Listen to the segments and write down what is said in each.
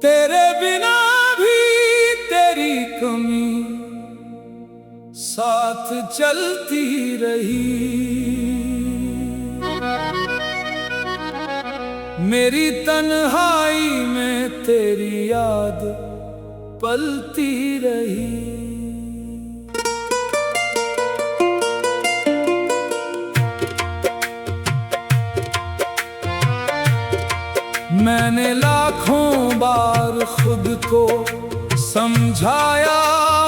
तेरे बिना भी तेरी कमी साथ चलती रही। मेरी तन्हाई में तेरी याद पलती रही। मैंने लाखों बार खुद को समझाया,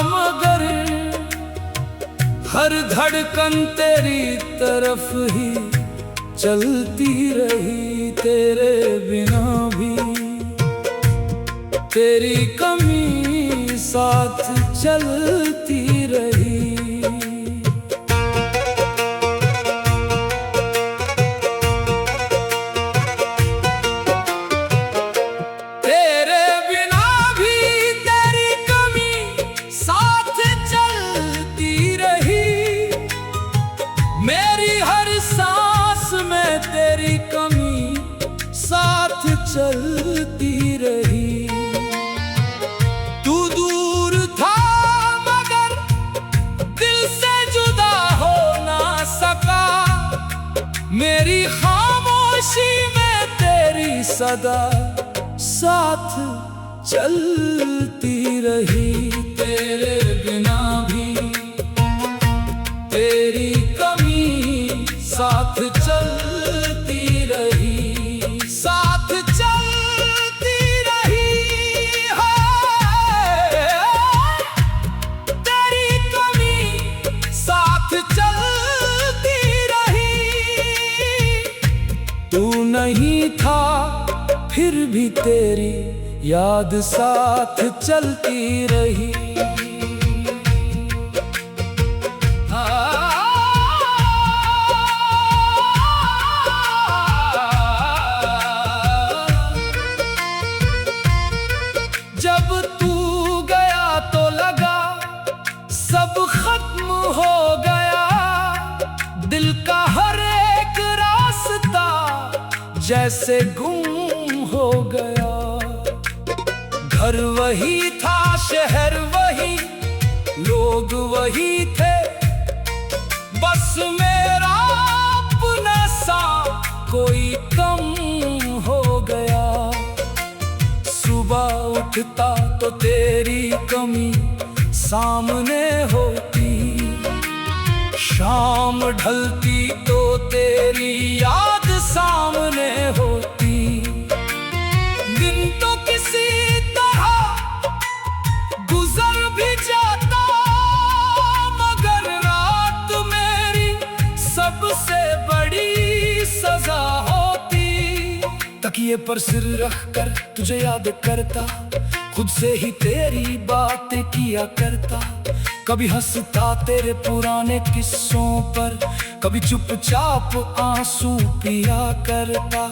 मगर हर धड़कन तेरी तरफ ही चलती रही। तेरे बिना भी तेरी कमी साथ चलती रही। तेरी कमी साथ चलती रही। तू दूर था मगर दिल से जुदा हो ना सका। मेरी खामोशी में तेरी सदा साथ चलती रही। तेरे बिना भी तेरी कमी साथ चलती रही, साथ चलती रही है। तेरी कमी साथ चलती रही। तू नहीं था फिर भी तेरी याद साथ चलती रही। जब तू गया तो लगा सब खत्म हो गया। दिल का हर एक रास्ता जैसे गुम हो गया। घर वही था, शहर वही, लोग वही थे, बस मेरा अपना सा कोई कम हो गया। सुबह उठता तो तेरी कमी सामने होती, शाम ढलती तो तेरी याद सामने होती। दिन तो किसी तरह गुजर भी जाता, मगर रात मेरी सबसे बड़ी सजा होती। तकिए पर सिर रखकर तुझे याद करता, खुद से ही तेरी बातें किया करता। कभी हंसता तेरे पुराने किस्सों पर, कभी चुपचाप आंसू पिया करता।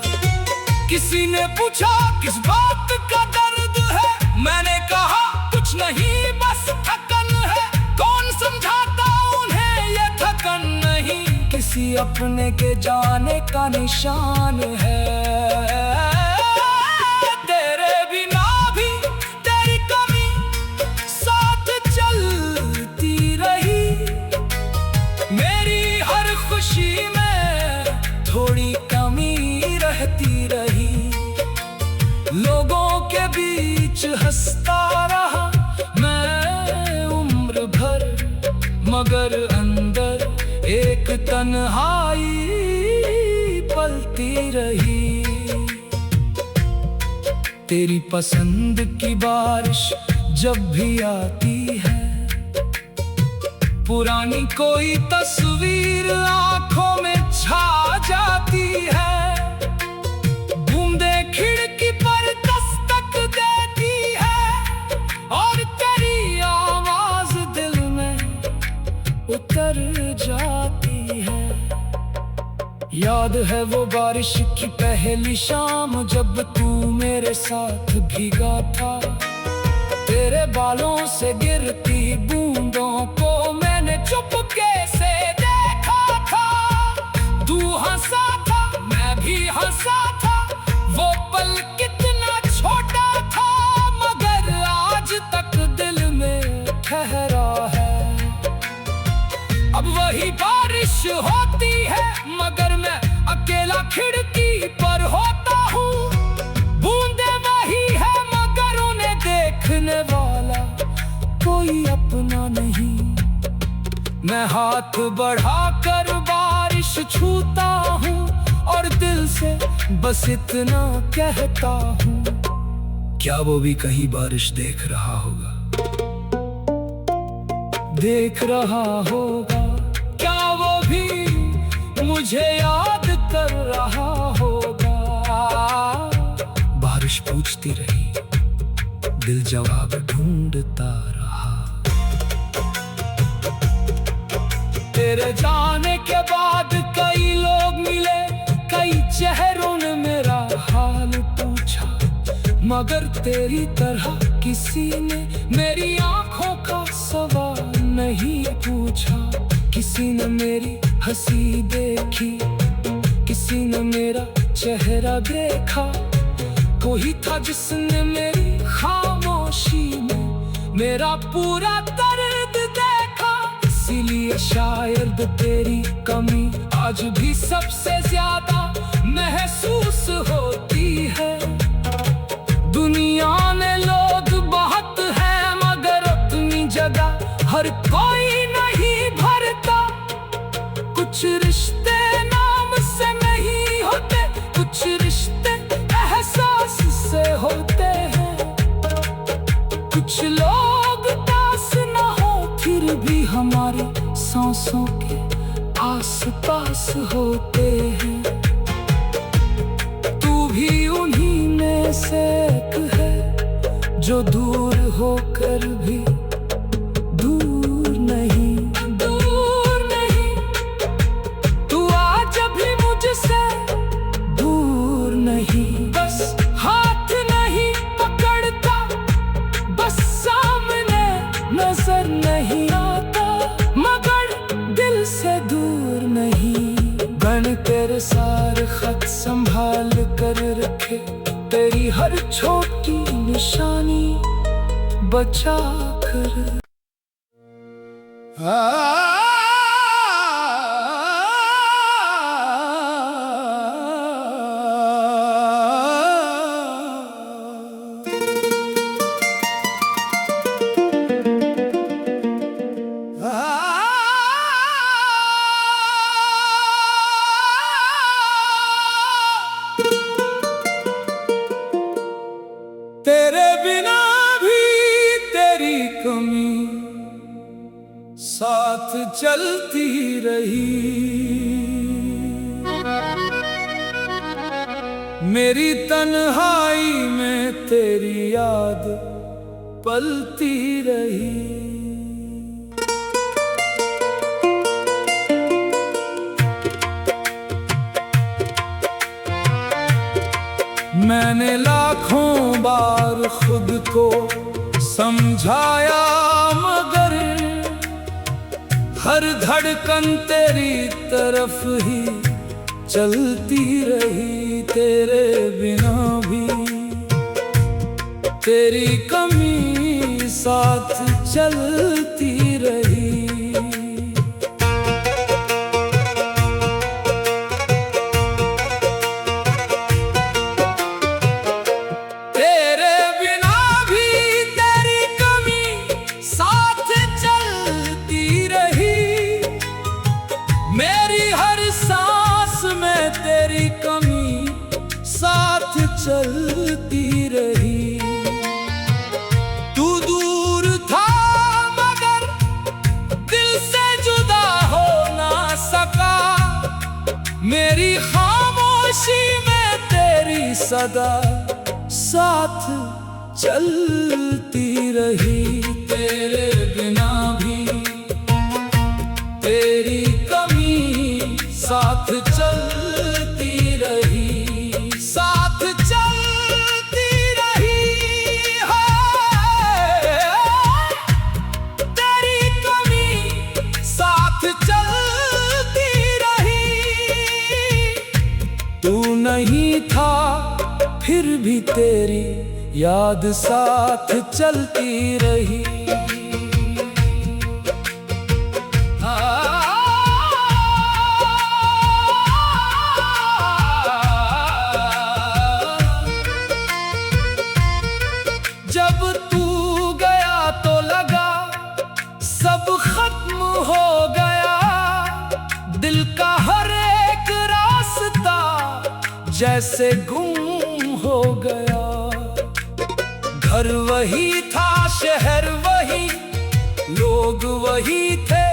किसी ने पूछा किस बात का दर्द है, मैंने कहा कुछ नहीं बस थकन है। कौन समझाता उन्हें ये थकन नहीं, किसी अपने के जाने का निशान है। खुशी में थोड़ी कमी रहती रही, लोगों के बीच हंसता रहा मैं उम्र भर, मगर अंदर एक तन्हाई पलती रही। तेरी पसंद की बारिश जब भी आती है, पुरानी कोई तस्वीर आंखों में छा जाती है। बूंदें खिड़की पर दस्तक देती है और तेरी आवाज दिल में कर जाती है। याद है वो बारिश की पहली शाम जब तू मेरे साथ भीगा था। तेरे बालों से गिरती बूंदों को मैंने चुपके से देखा था। तू हंसा था, मैं भी हंसा था, वो पल कितना छोटा था, मगर आज तक दिल में ठहरा है। अब वही बारिश होती है मगर मैं अकेला खिड़की पर होता हूँ। बूंदे वही है मगर उन्हें देखने वाला कोई अपना नहीं। मैं हाथ बढ़ाकर बारिश छूता हूँ और दिल से बस इतना कहता हूँ, क्या वो भी कहीं बारिश देख रहा होगा? देख रहा होगा, क्या वो भी मुझे याद कर रहा होगा? बारिश पूछती रही, दिल जवाब ढूंढता रहा। तेरे जाने के बाद कई लोग मिले, कई चेहरों ने मेरा हाल पूछा, मगर तेरी तरह किसी ने मेरी आंखों का सवाल नहीं पूछा। किसी ने मेरी हंसी देखी, किसी ने मेरा चेहरा देखा, कोई था जिसने मेरी खामोशी में मेरा पूरा दर्द देखा। इसीलिए शायद तेरी कमी आज भी सबसे ज्यादा महसूस होती है। दुनिया में लोग बहुत हैं मगर अपनी जगह हर कोई नहीं भरता। कुछ रिश्ते नाम से नहीं होते, कुछ रिश्ते एहसास से होते हैं। कुछ लोग पास ना हो फिर भी हमारी सांसों के आस-पास होते हैं। तू भी उन्हीं में से एक है जो दूर होकर भी दूर नहीं। दूर नहीं, तू आज भी मुझसे दूर नहीं। बस हाथ नहीं पकड़ता, बस सामने नजर नहीं आता, मगर दिल से दूर नहीं। बन तेरे सारे खत संभाल कर रखे, तेरी हर छोटी निशानी बचा कर। तेरे बिना भी तेरी कमी साथ चलती रही। मेरी तन्हाई में तेरी याद पलती रही। मैंने लाखों बार खुद को समझाया मगर हर धड़कन तेरी तरफ ही चलती रही। तेरे बिना भी तेरी कमी साथ चलती रही। चलती रही। तू दूर था मगर दिल से जुदा हो ना सका। मेरी खामोशी में तेरी सदा साथ चलती रही। तेरे बिना भी फिर भी तेरी याद साथ चलती रही। जब तू गया तो लगा सब खत्म हो गया, दिल का हर एक रास्ता जैसे गुम हो गया। घर वही था, शहर वही, लोग वही थे,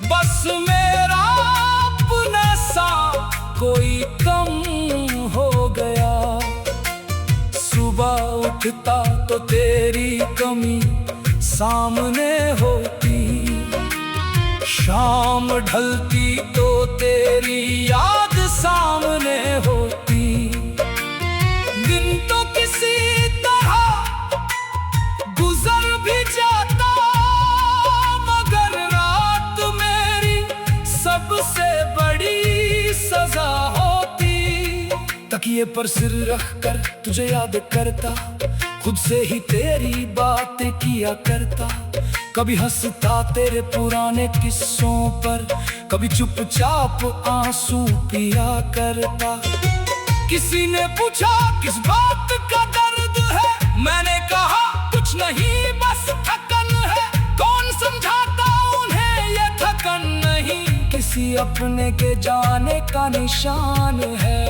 बस मेरा अपना सा कोई कम हो गया। सुबह उठता तो तेरी कमी सामने होती, शाम ढलती तो तेरी याद सामने होती। दिन तो किसी तरह गुजर भी जाता, मगर रात मेरी सबसे बड़ी सजा होती। तकिए पर सिर रख कर तुझे याद करता, खुद से ही तेरी बातें किया करता। कभी हंसता तेरे पुराने किस्सों पर, कभी चुपचाप आंसू पिया करता। किसी ने पूछा किस बात का दर्द है, मैंने कहा कुछ नहीं बस थकन है। कौन समझाता उन्हें ये थकन नहीं, किसी अपने के जाने का निशान है।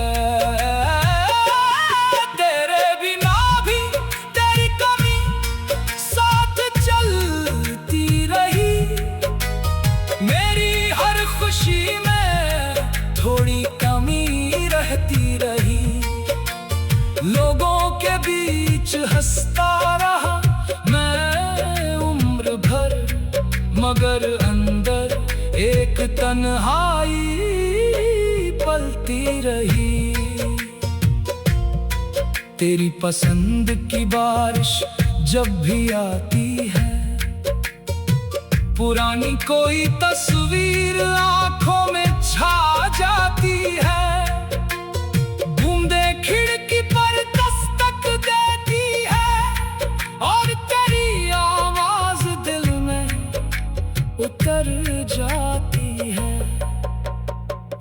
खुशी में थोड़ी कमी रहती रही, लोगों के बीच हंसता रहा मैं उम्र भर, मगर अंदर एक तन्हाई पलती रही। तेरी पसंद की बारिश जब भी आती है, पुरानी कोई तस्वीर आंखों में छा जाती है। बूंदे खिड़की पर दस्तक देती है, और तेरी आवाज दिल में उतर जाती है।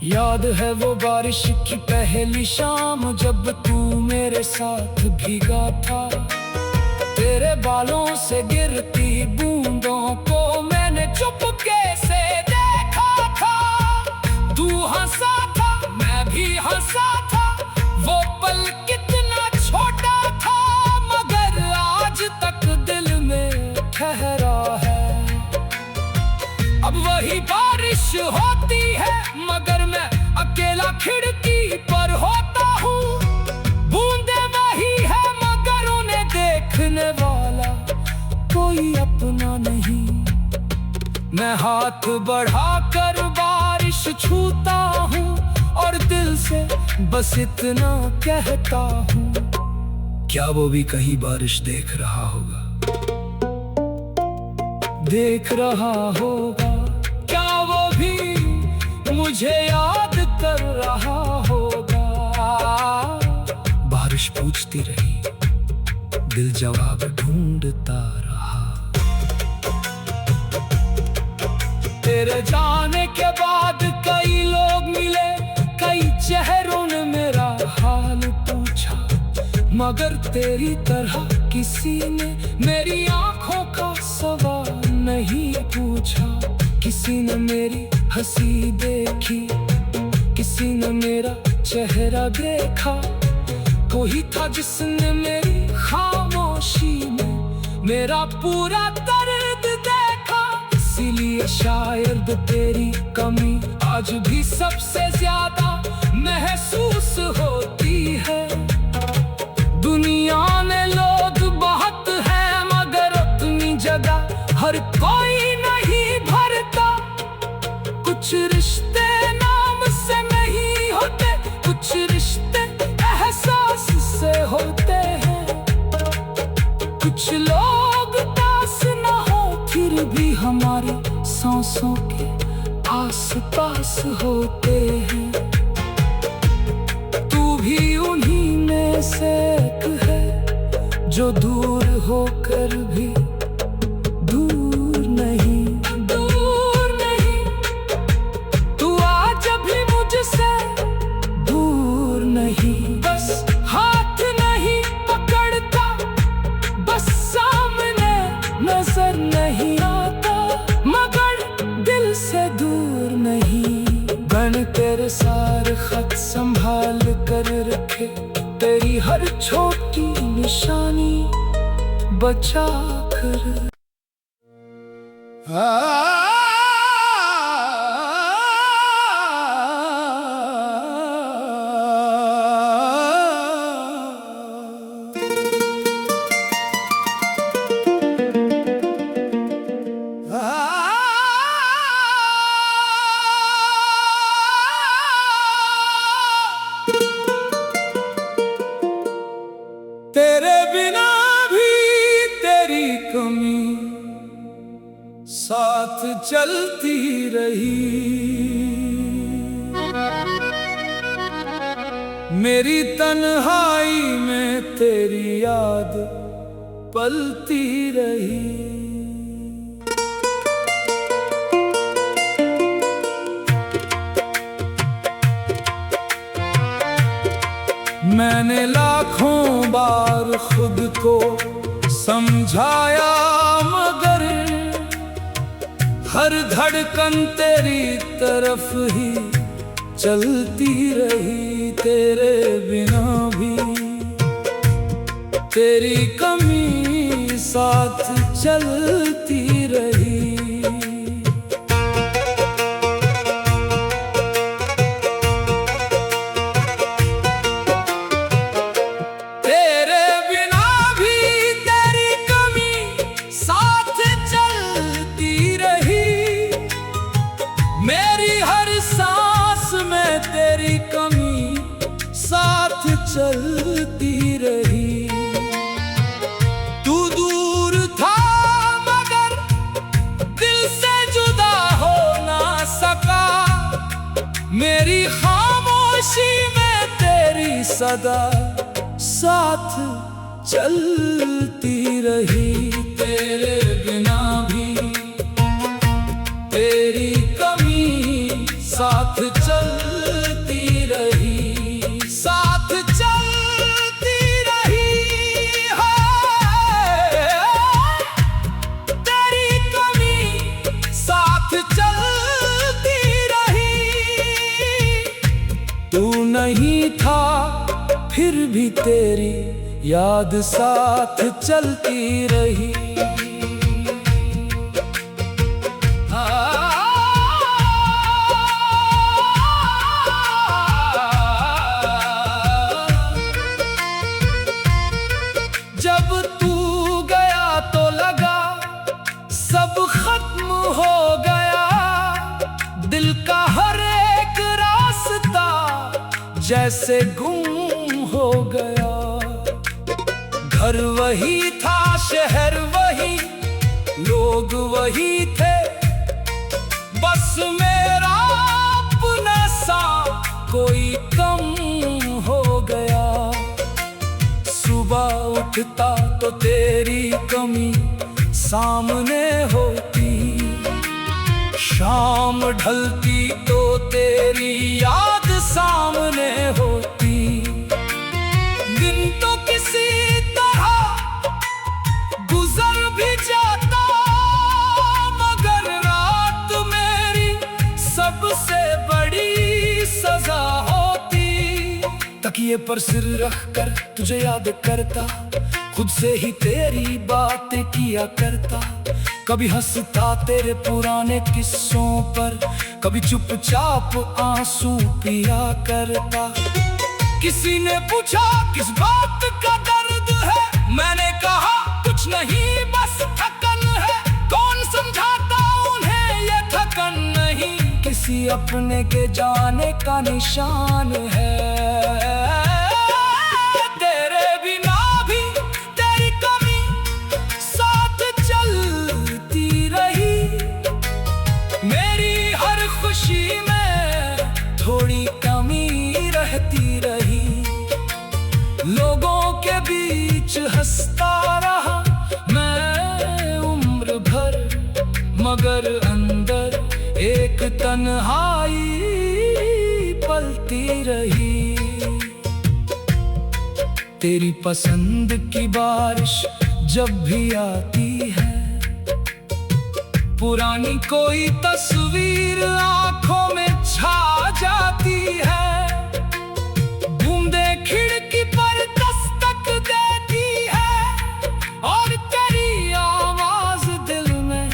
याद है वो बारिश की पहली शाम, जब तू मेरे साथ भीगा था। तेरे बालों से गिरती बूंदों को मैंने चुपके से देखा था। तू हंसा था, मैं भी हंसा था, वो पल कितना छोटा था, मगर आज तक दिल में ठहरा है। अब वही बारिश होती है, मगर मैं अकेला खिड़की पर होता हूँ। बूंदे वही है, मगर उन्हें देखने वाला कोई अपना नहीं। मैं हाथ बढ़ाकर बारिश छूता हूँ, और दिल से बस इतना कहता हूँ, क्या वो भी कहीं बारिश देख रहा होगा? देख रहा होगा, क्या वो भी मुझे याद कर रहा होगा? बारिश पूछती रही, दिल जवाब ढूंढता रहा। तेरे जाने के बाद कई लोग मिले, कई चेहरों ने मेरा हाल पूछा, मगर तेरी तरह किसी ने मेरी आंखों का सवाल नहीं पूछा। किसी ने मेरी हंसी देखी, किसी ने मेरा चेहरा देखा, कोई था जिसने मेरी खामोशी में मेरा पूरा दर्द देखा। इसीलिए शायद तेरी कमी आज भी सबसे ज्यादा महसूस होती है। दुनिया में लोग बहुत हैं, मगर अपनी जगह हर कोई नहीं भरता। कुछ रिश्ते नाम से नहीं होते, कुछ रिश्ते एहसास से होते हैं। कुछ लोग पास न हो, फिर भी हमारी सांसों के आस पास होते हैं। तू भी उन्हीं में में से एक है जो दूर होकर भी दूर नहीं, दूर नहीं। तू आज भी मुझसे दूर नहीं, बस हाथ नहीं पकड़ता, बस सामने नजर नहीं आता, मगर दिल से दूर नहीं। बन तेरे सारे खत संभाल कर रखे, तेरी हर छोटी निशानी बचा कर। तेरे बिना भी तेरी कमी साथ चलती रही, मेरी तन्हाई में तेरी याद पलती रही। मैंने लाखों बार खुद को समझाया, मगर हर धड़कन तेरी तरफ ही चलती रही। तेरे बिना भी तेरी कमी साथ चलती रही। तेरी कमी साथ चलती रही। तू दूर था मगर दिल से जुदा हो ना सका, मेरी खामोशी में तेरी सदा साथ चलती रही। तेरे बिना भी तेरी कमी साथ चलती रही, साथ चलती रही है। तेरी कमी साथ चलती रही। तू नहीं था फिर भी तेरी याद साथ चलती रही। जब तू गया तो लगा सब खत्म हो गया, दिल का हर एक रास्ता जैसे गुम हो गया। घर वही था, शहर वही, लोग वही थे, बस मेरा अपना सा कोई कम हो गया। सुबह उठता तो तेरी कमी सामने होती, शाम ढलती तो तेरी याद सामने होती। दिन तो किसी तरह गुजर भी जाता, मगर रात मेरी सबसे बड़ी सजा होती। तकिए पर सिर रख कर तुझे याद करता, खुद से ही तेरी बातें किया करता। कभी हंसता तेरे पुराने किस्सों पर, कभी चुपचाप आंसू पिया करता। किसी ने पूछा किस बात का दर्द है, मैंने कहा कुछ नहीं बस थकन है। कौन समझाता उन्हें ये थकन नहीं, किसी अपने के जाने का निशान है। तेरे बिना भी तेरी कमी साथ चलती रही, मेरी हर खुशी में थोड़ी कमी रहती रही। मगर अंदर एक तन्हाई पलती रही। तेरी पसंद की बारिश जब भी आती है, पुरानी कोई तस्वीर आंखों में छा जाती है। बूंदे खिड़की पर दस्तक देती है और तेरी आवाज दिल में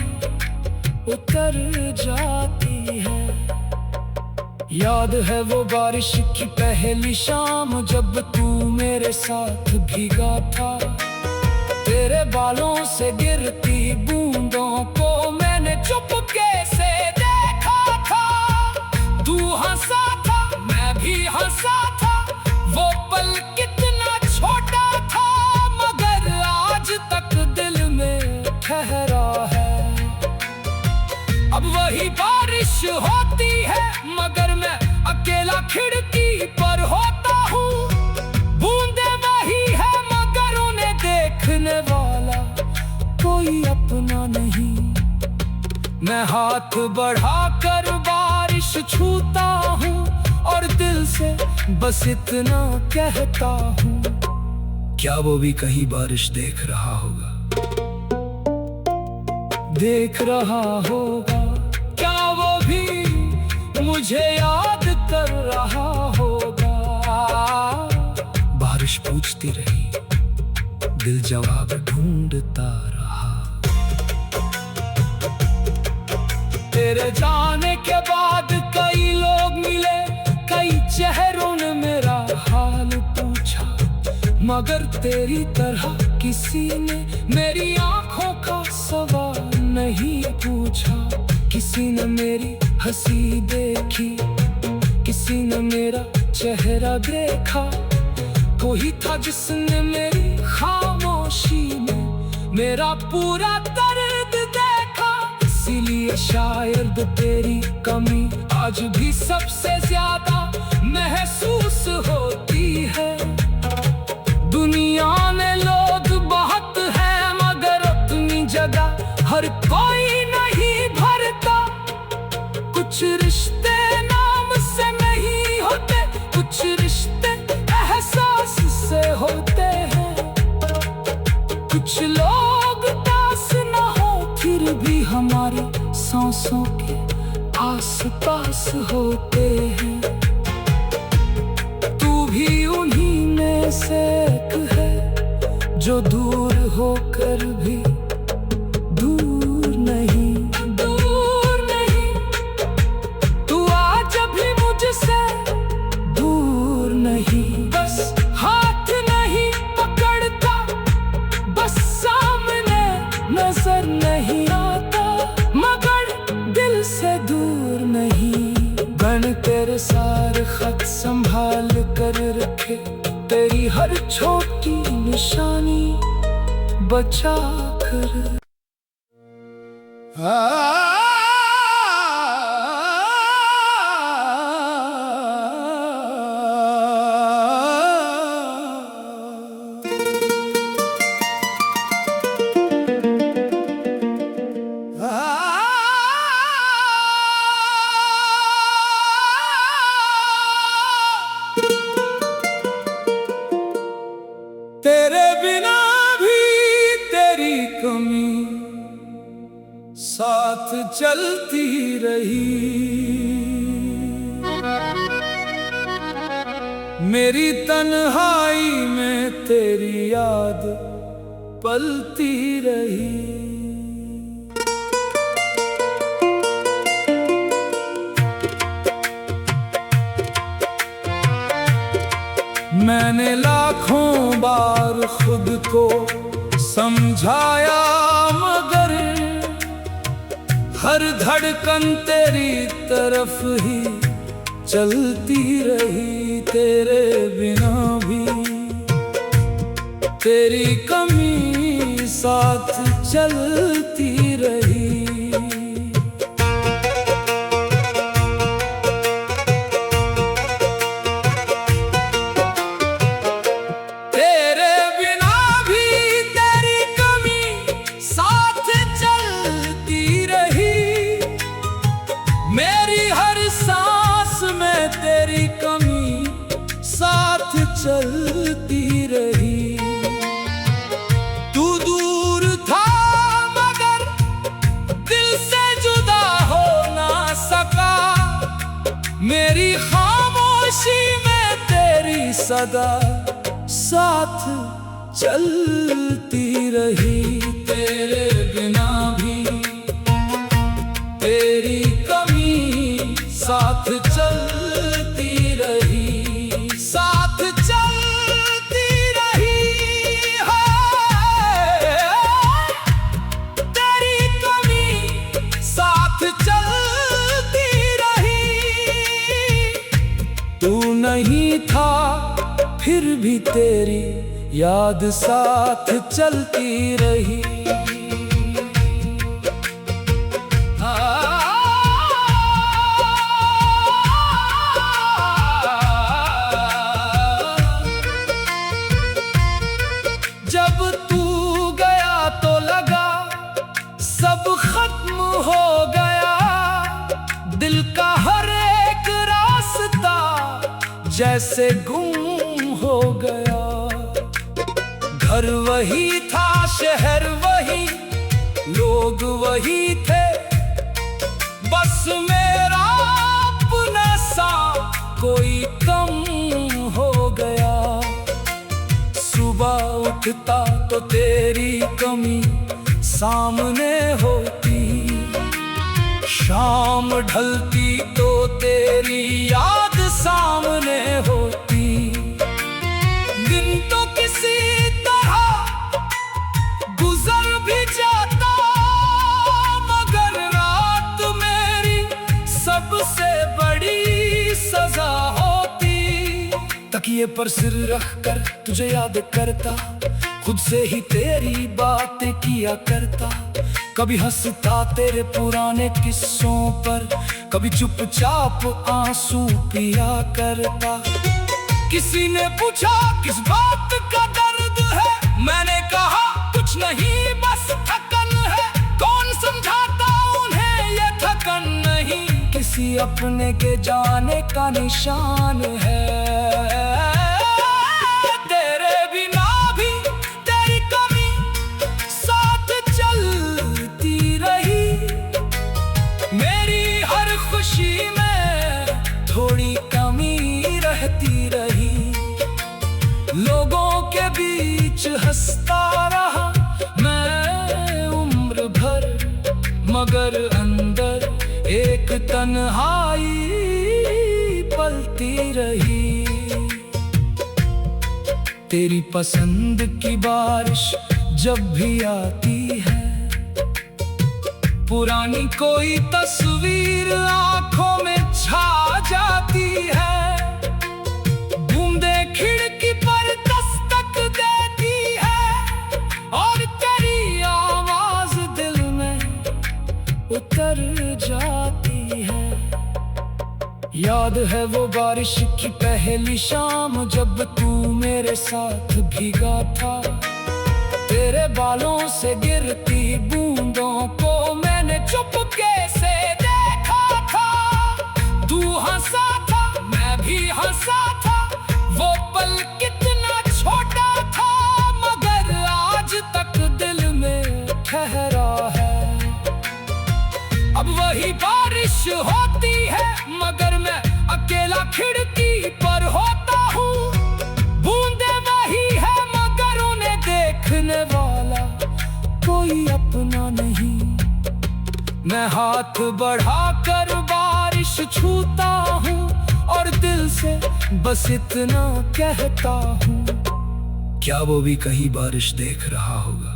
उतर जाती है। याद है वो बारिश की पहली शाम जब तू मेरे साथ भीगा था। तेरे बालों से गिरती बूंदों को मैंने चुपके से देखा था। तू हंसा था, मैं भी हंसा था। वो पल कितना छोटा था, मगर आज तक दिल में ठहरा है। अब वही बारिश होती है, मगर मैं अकेला खिड़की पर होता हूँ। बूंदे वही है, मगर उन्हें देखने वाला कोई अपना नहीं। मैं हाथ बढ़ाकर बारिश छूता हूँ और दिल से बस इतना कहता हूँ, क्या वो भी कहीं बारिश देख रहा होगा? देख रहा होगा। क्या वो भी मुझे याद कर रहा होगा? बारिश पूछती रही, दिल जवाब ढूंढता रहा। तेरे जाने के बाद कई लोग मिले, कई चेहरों ने मेरा हाल पूछा, मगर तेरी तरह किसी ने मेरी आंखों का सवाल नहीं पूछा। किसी ने मेरी हंसी देखी, किसी ने मेरा चेहरा देखा। कोई था जिसने मेरी खामोशी में मेरा पूरा दर्द देखा। इसीलिए शायद तेरी कमी आज भी सबसे ज्यादा महसूस होती है। दुनिया में लोग बहुत हैं, मगर अपनी जगह हर कोई नहीं भरता। कुछ रिश्ते नाम से नहीं होते, कुछ रिश्ते एहसास से होते हैं। कुछ लोग पास न हो, फिर भी हमारी सांसों के आस पास होते हैं। तू भी उन्हीं में से एक है, जो दूर होकर भी दूर नहीं। दूर नहीं, तू आज भी मुझसे दूर नहीं। बस हाथ नहीं पकड़ता, बस सामने नजर नहीं आता, मगर दिल से दूर नहीं। बन तेरे सारे खत संभाल कर रखे, तेरी हर छोटी निशानी बचा कर। तेरे बिना भी तेरी कमी साथ चलती रही। मेरी तन्हाई में तेरी याद पलती रही। मैंने लाखों बार खुद को समझाया, मगर हर धड़कन तेरी तरफ ही चलती रही। तेरे बिना भी तेरी कमी साथ चलती रही। तेरी कमी साथ चलती रही। मेरी खामोशी में तेरी सदा साथ चलती रही। तेरे बिना भी तेरी कमी साथ चलती रही, साथ चलती रही है। तेरी कमी साथ चलती रही। तू नहीं था फिर भी तेरी याद साथ चलती रही। जब तू गया तो लगा सब खत्म हो गया। दिल का हर एक रास्ता जैसे गुम हो गया। घर वही था, शहर वही, लोग वही थे, बस मेरा अपना सा कोई कम हो गया। सुबह उठता तो तेरी कमी सामने होती, शाम ढलती तो तेरी याद सामने होती। दिन तो किसी तरह गुजर भी जाता, मगर रात मेरी सबसे बड़ी सजा होती। तकिए पर सिर रखकर तुझे याद करता, खुद से ही तेरी बातें किया करता। कभी हंसता तेरे पुराने किस्सों पर, कभी चुपचाप आंसू पिया करता। किसी ने पूछा किस बात का दर्द है, मैंने कहा कुछ नहीं बस थकन है। कौन समझाता उन्हें ये थकन नहीं, किसी अपने के जाने का निशान है। तेरे बिना भी तेरी कमी साथ चलती रही। मेरी हर खुशी में थोड़ी कमी रहती रही। लोगों के बीच हंसता रहा मैं उम्र भर, मगर अंदर एक तन्हाई पलती रही। तेरी पसंद की बारिश जब भी आती है, पुरानी कोई तस्वीर आंखों में छा जाती है। बूंदे खिड़की पर दस्तक देती है, और तेरी आवाज दिल में उतर जाती है। याद है वो बारिश की पहली शाम, जब तू मेरे साथ भीगा था। तेरे बालों से गिरती बूंदों को मैंने चुपके से देखा था। तू हंसा था, मैं भी हंसा था, वो पल कितना छोटा था, मगर आज तक दिल में ठहरा है। अब वही बारिश होती है, मगर मैं अकेला खिड़की पर होता हूँ। बूंदे वही है, मगर उन्हें देखने वाला कोई अपना नहीं। मैं हाथ बढ़ाकर बारिश छूता हूँ, और दिल से बस इतना कहता हूँ, क्या वो भी कहीं बारिश देख रहा होगा?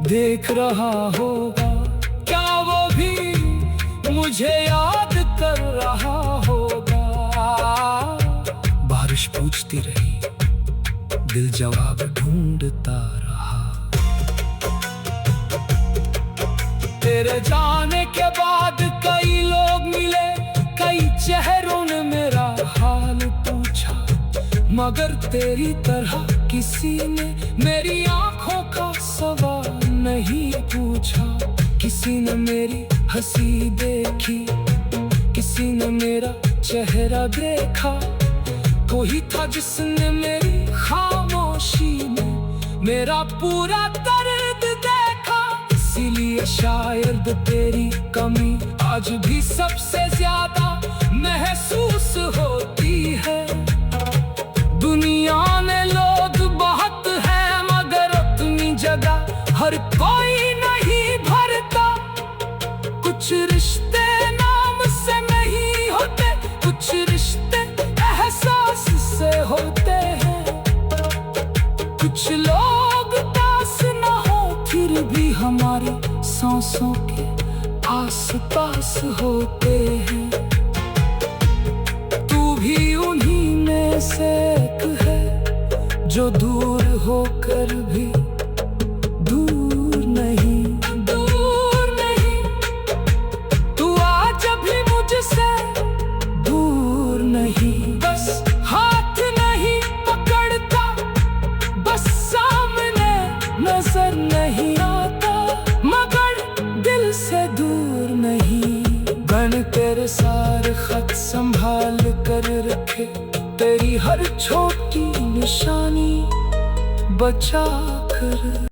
देख रहा होगा, क्या वो भी मुझे याद कर रहा होगा? बारिश पूछती रही, दिल जवाब ढूंढता रहा। तेरे जाने के बाद कई लोग मिले, कई चेहरों ने मेरा हाल पूछा, मगर तेरी तरह किसी ने मेरी आंखों का सवाल नहीं पूछा। किसी ने मेरी हंसी देखी, किसी ने मेरा चेहरा देखा, कोई था जिसने मेरी खामोशी में मेरा पूरा दर्द देखा। किसी इसीलिए शायद तेरी कमी आज भी सबसे ज्यादा महसूस होती है। दुनिया में लोग बहुत है मगर अपनी जगह हर कोई नहीं भरता। कुछ रिश्ते नाम से नहीं होते, कुछ रिश्ते एहसास से होते हैं। कुछ लोग पास न हो फिर भी हमारी सांसों के आसपास होते हैं। तू भी उन्हीं में से एक है जो दूर होकर भी दूर नहीं। तू आज भी मुझसे दूर नहीं। बस हाथ नहीं पकड़ता, बस सामने नजर नहीं आता, मगर दिल से दूर नहीं। बन तेरे सारे खत संभाल कर रखे, तेरी हर छोटी निशानी बचा कर।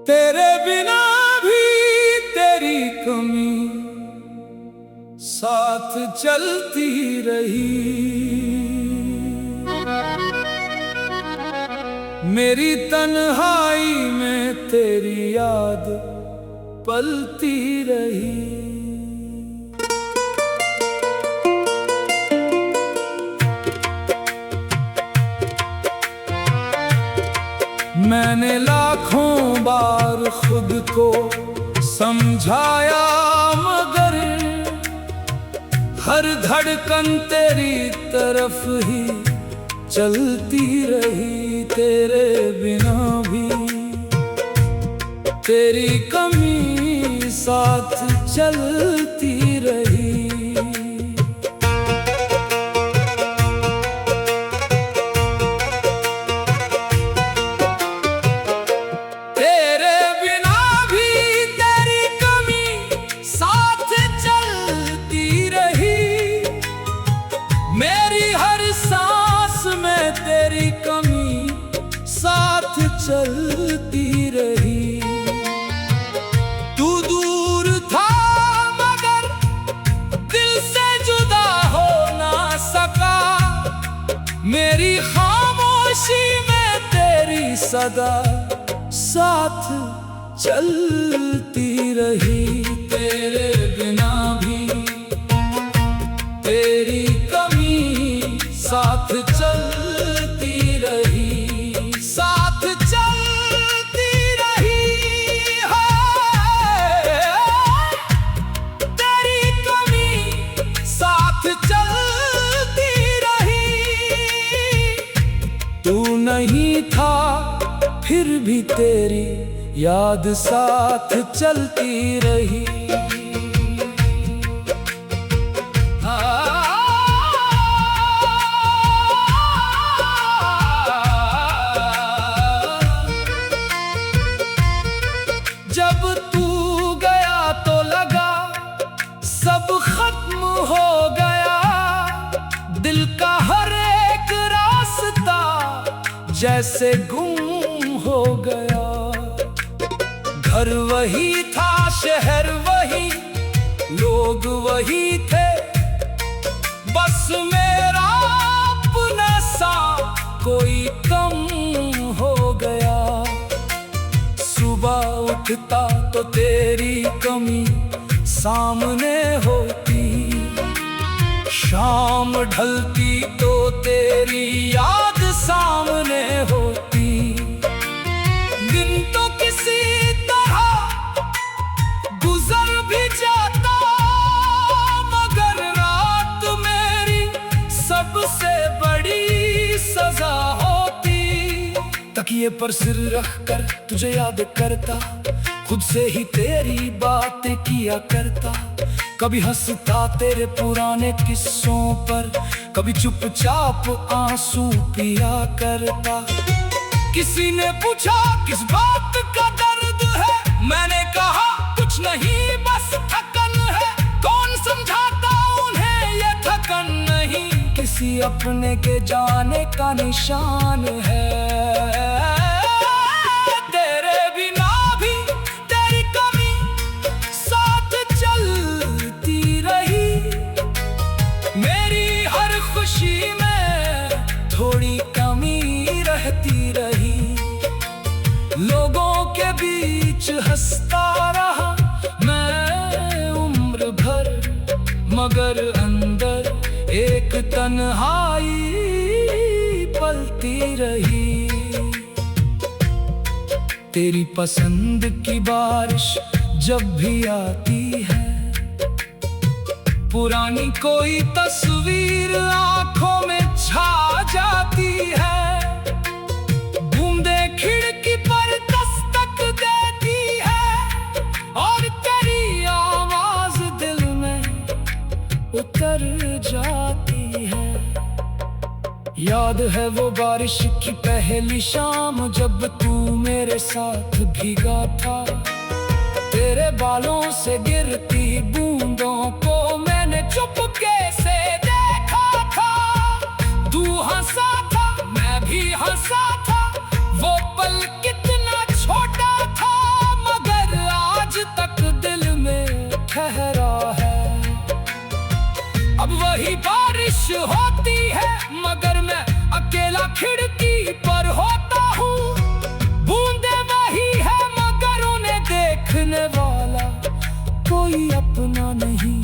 तेरे बिना भी तेरी कमी साथ चलती रही। मेरी तन्हाई में तेरी याद पलती रही। मैंने लाखों बार खुद को समझाया मगर हर धड़कन तेरी तरफ ही चलती रही। तेरे बिना भी तेरी कमी साथ चलती रही। तेरी कमी साथ चलती रही। तू दूर था मगर दिल से जुदा हो ना सका। मेरी खामोशी में तेरी सदा साथ चलती रही। तेरे बिना भी तेरी कमी साथ चलती रही, साथ चलती रही है। तेरी कमी साथ चलती रही। तू नहीं था फिर भी तेरी याद साथ चलती रही। जब तू गया तो लगा सब खत्म हो गया। दिल का हर एक रास्ता जैसे गुम हो गया। घर वही था, शहर वही, लोग वही थे, बस मेरा अपना सा कोई कम हो गया। सुबह उठता तो तेरी कमी सामने होती, शाम ढलती तो तेरी याद सामने होती। दिन तो किसी तरह गुजर भी जाता मगर रात मेरी सबसे बड़ी सजा होती। तकिए पर सिर रख कर तुझे याद करता, खुद से ही तेरी बातें किया करता। कभी हंसता तेरे पुराने किस्सों पर, कभी चुपचाप आंसू पिया करता। किसी ने पूछा किस बात का दर्द है, मैंने कहा कुछ नहीं बस थकन है। कौन समझाता उन्हें ये थकन नहीं, किसी अपने के जाने का निशान है। तेरे बिना भी तेरी कमी साथ चलती रही, मेरी हर खुशी में थोड़ी कमी रहती रही। लोगों के बीच हंसता रहा मैं उम्र भर, मगर अंदर एक तन्हाई पलती रही। तेरी पसंद की बारिश जब भी आती है, पुरानी कोई तस्वीर आंखों में छा जाती है। बूंदे खिड़की पर दस्तक देती है, और तेरी आवाज दिल में उतर जाती है। याद है वो बारिश की पहली शाम, जब तू मेरे साथ भीगा था। तेरे बालों से गिरती बूंदों को मैंने चुपके से देखा था। तू हंसा था, मैं भी हंसा था, वो पल कितना छोटा था, मगर आज तक दिल में ठहरा है। अब वही बारिश होती है, मगर मैं अकेला खिड़की पर होता हूँ। बूंदे वही है, मगर उन्हें देखने वाला कोई अपना नहीं।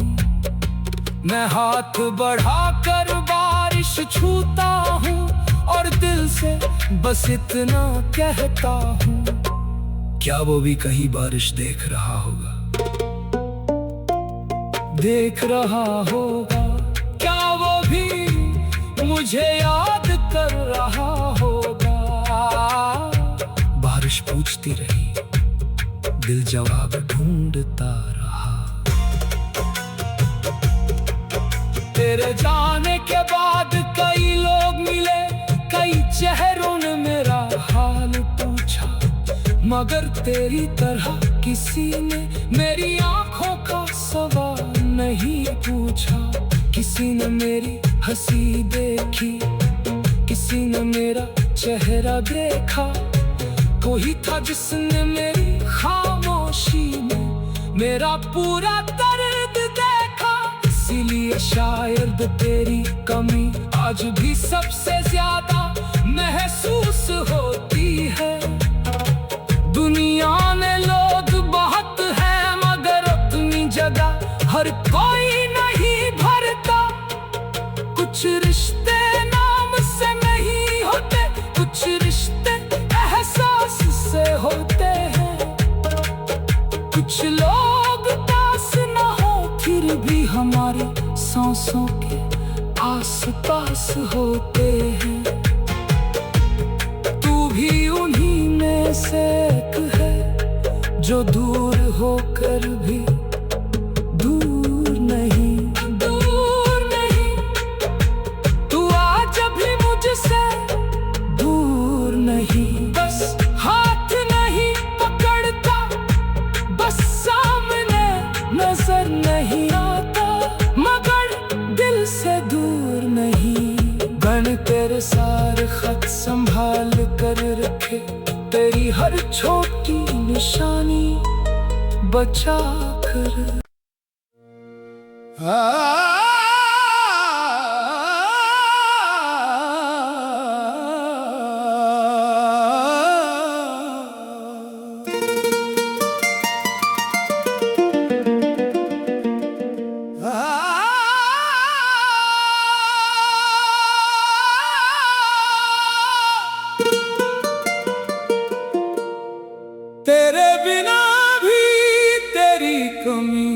मैं हाथ बढ़ाकर बारिश छूता हूँ, और दिल से बस इतना कहता हूँ, क्या वो भी कहीं बारिश देख रहा होगा? देख रहा होगा, क्या वो भी मुझे याद कर रहा होगा? बारिश पूछती रही, दिल जवाब ढूंढता रहा। तेरे जाने के बाद कई लोग मिले, कई चेहरों ने मेरा हाल पूछा, मगर तेरी तरह किसी ने मेरी आंखों का सवाल नहीं पूछा। किसी ने मेरी हंसी देखी, किसी ने मेरा चेहरा देखा, कोई था जिसने मेरी खामोशी में मेरा पूरा दर्द देखा। इसीलिए शायद तेरी कमी आज भी सबसे ज्यादा महसूस होती है। दुनिया में लोग बहुत हैं, मगर अपनी जगह हर कोई नहीं भरता। कुछ रिश्ते नाम से नहीं होते, कुछ रिश्ते एहसास से होते हैं। कुछ लोग पास न हो, फिर भी हमारी सांसों के आस-पास होते हैं। तू भी उन्हीं में से एक है, जो दूर होकर भी दूर नहीं। तू आज भी मुझसे दूर नहीं, बस हाथ नहीं पकड़ता, बस सामने नजर नहीं आता, मगर दिल से दूर नहीं। गण तेरे सारे खत संभाल कर रखे, तेरी हर छोटी निशानी बचा कर। तेरे बिना भी तेरी कमी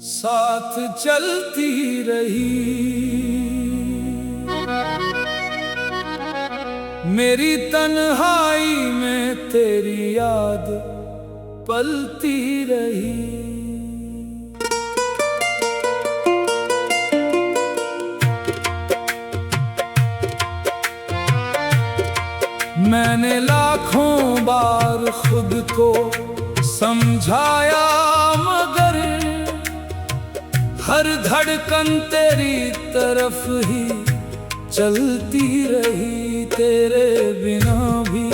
साथ चलती रही, मेरी तन्हाई में तेरी याद पलती रही। को समझाया, मगर हर धड़कन तेरी तरफ ही चलती रही। तेरे बिना भी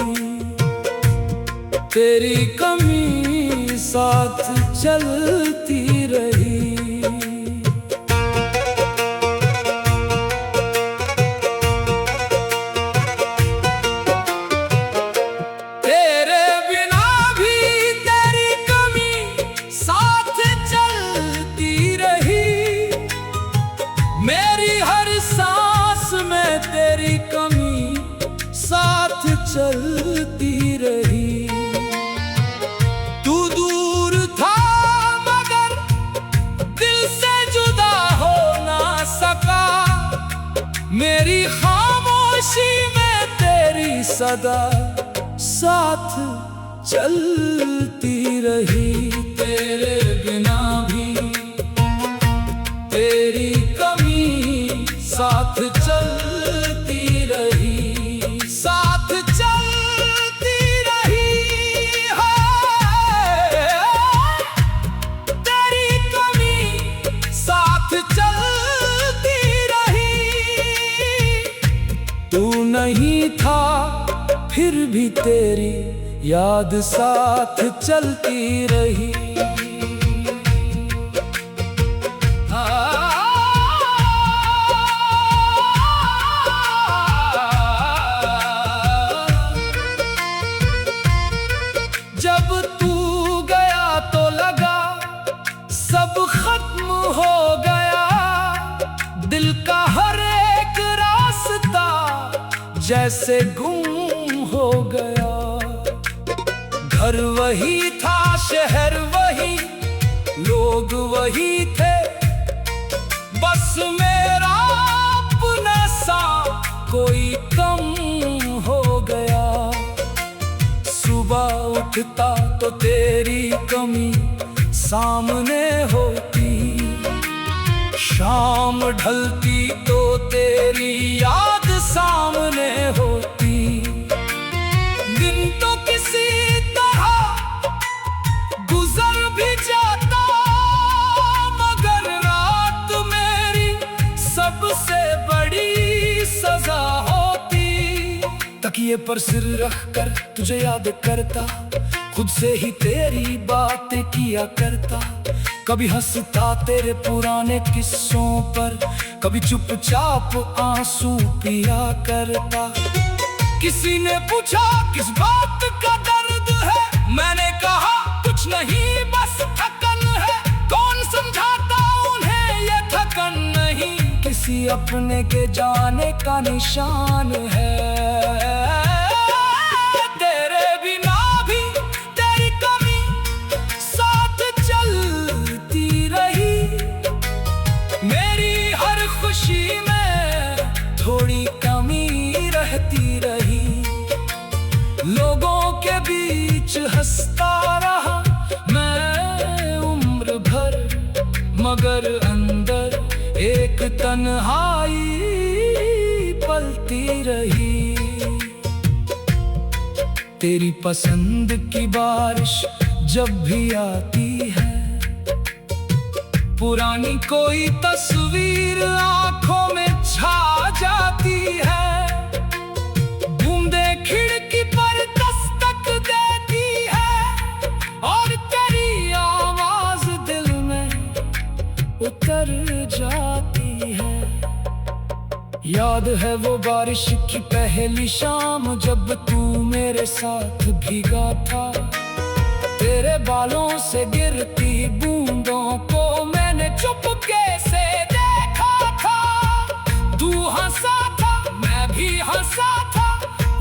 तेरी कमी साथ चलती रही। तेरी कमी साथ चलती रही। तू दूर था मगर दिल से जुदा हो ना सका। मेरी खामोशी में तेरी सदा साथ चलती रही। तेरे बिना भी तेरी कमी साथ चलती रही, साथ चलती रही है। तेरी कमी साथ चलती रही। तू नहीं था फिर भी तेरी याद साथ चलती रही। जब तू गया तो लगा सब खत्म हो गया। दिल का हर एक रास्ता जैसे गुम हो गया। घर वही था, शहर वही, लोग वही थे, बस मेरा अपना सा कोई कम हो गया। सुबह उठता तो तेरी कमी सामने होती, शाम ढलती तो तेरी याद सामने होती। दिन तो किसी तरह गुजर भी जाता, मगर रात मेरी सबसे बड़ी सजा होती। तकिए पर सिर रख कर तुझे याद करता, खुद से ही तेरी बातें किया करता। कभी हंसता तेरे पुराने किस्सों पर, कभी चुपचाप आंसू पिया करता। किसी ने पूछा किस बात का दर्द है, मैंने कहा कुछ नहीं बस थकन है। कौन समझाता उन्हें ये थकन नहीं, किसी अपने के जाने का निशान है। तेरे बिना भी तेरी कमी साथ चलती रही। मेरी हर खुशी में थोड़ी कमी रहती रही। लोगों के बीच हंसता रहा मैं उम्र भर, मगर अंदर एक तन्हाई पलती रही। तेरी पसंद की बारिश जब भी आती है, पुरानी कोई तस्वीर आंखों में छा जाती है। बूंदें खिड़की पर दस्तक देती है, और तेरी आवाज दिल में उतर जाती है। याद है वो बारिश की पहली शाम, जब तू मेरे साथ भीगा था। तेरे बालों से गिरती बूंदों को मैंने चुपके से देखा था। तू हंसा था, मैं भी हंसा था।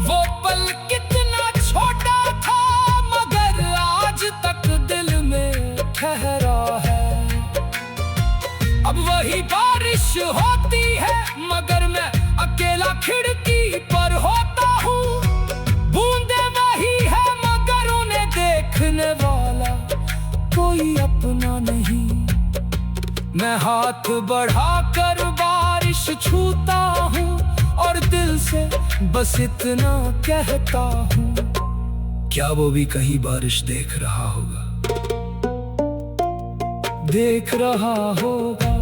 वो पल कितना छोटा था, मगर आज तक दिल में ठहरा है। अब वही बारिश होती है, मगर मैं अकेला खिड़की पर होता हूँ। बूंदे वही है, मगर उन्हें देखने वाला कोई अपना नहीं। मैं हाथ बढ़ाकर बारिश छूता हूँ, और दिल से बस इतना कहता हूँ क्या वो भी कहीं बारिश देख रहा होगा? देख रहा होगा।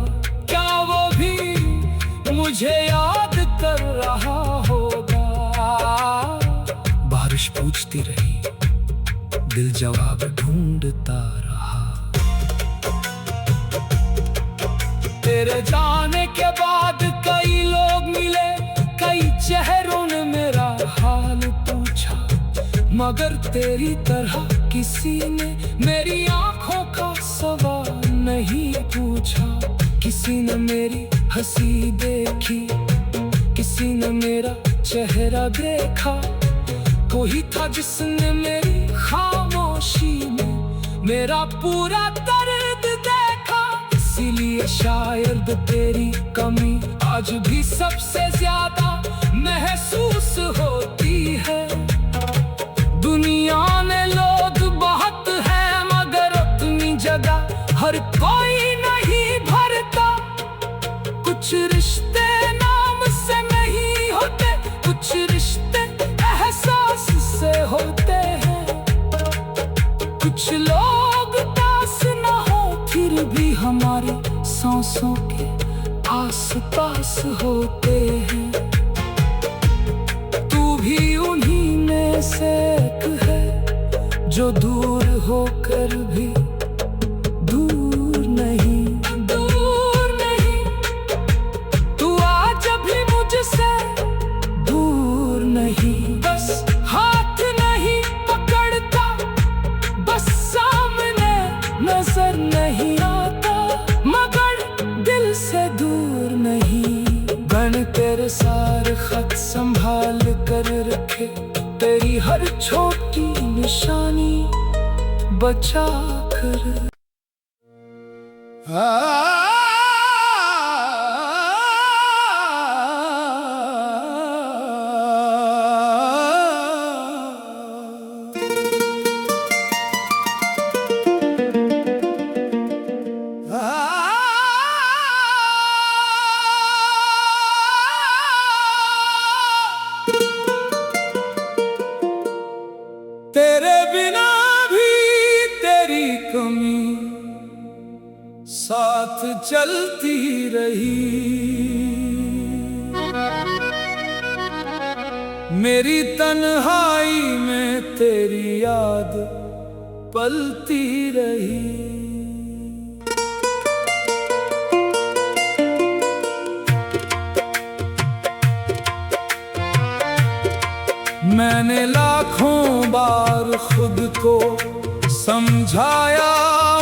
क्या वो भी मुझे याद कर रहा होगा? बारिश पूछती रही, दिल जवाब ढूंढता रहा। तेरे जाने के बाद कई लोग मिले, कई चेहरों ने मेरा हाल पूछा, मगर तेरी तरह किसी ने मेरी आंखों का सवाल नहीं पूछा। किसी ने मेरी हंसी देखी, किसी ने मेरा चेहरा देखा, कोई था जिसने मेरी खामोशी में मेरा पूरा दर्द देखा। इसीलिए शायद तेरी कमी आज भी सबसे ज्यादा महसूस होती है। दुनिया में लोग बहुत हैं, मगर अपनी जगह हर कोई नहीं भरता। कुछ रिश्ते नाम से नहीं होते, कुछ रिश्ते एहसास से होते हैं। कुछ लोग पास ना हो फिर भी हमारे सांसों के आस पास होते हैं। तू भी उन्हीं में से एक है, जो दूर होकर भी दूर नहीं, दूर नहीं। तू आज भी मुझसे दूर नहीं, बस हाथ नहीं पकड़ता, बस सामने नजर नहीं आता, मगर दिल से दूर नहीं। बन तेरे सारे खत संभाल कर रखे, तेरी हर छोटी निशानी बचा कर। तेरे बिना भी तेरी कमी साथ चलती रही। मेरी तन्हाई में तेरी याद पलती रही। मैंने लाखों बार खुद को समझाया,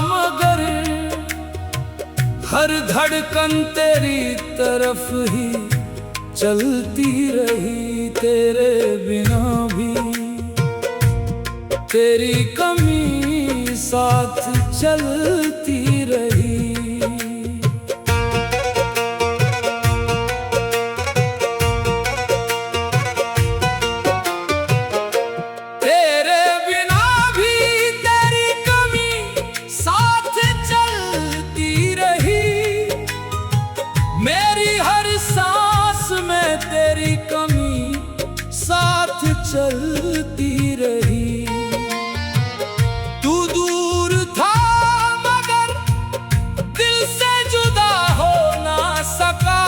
मगर हर धड़कन तेरी तरफ ही चलती रही। तेरे बिना भी तेरी कमी साथ चलती रही। तेरी कमी साथ चलती रही। तू दूर था मगर दिल से जुदा हो ना सका।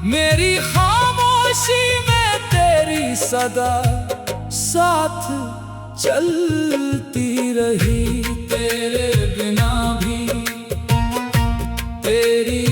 मेरी खामोशी में तेरी सदा साथ चलती रही। तेरे बिना भी तेरी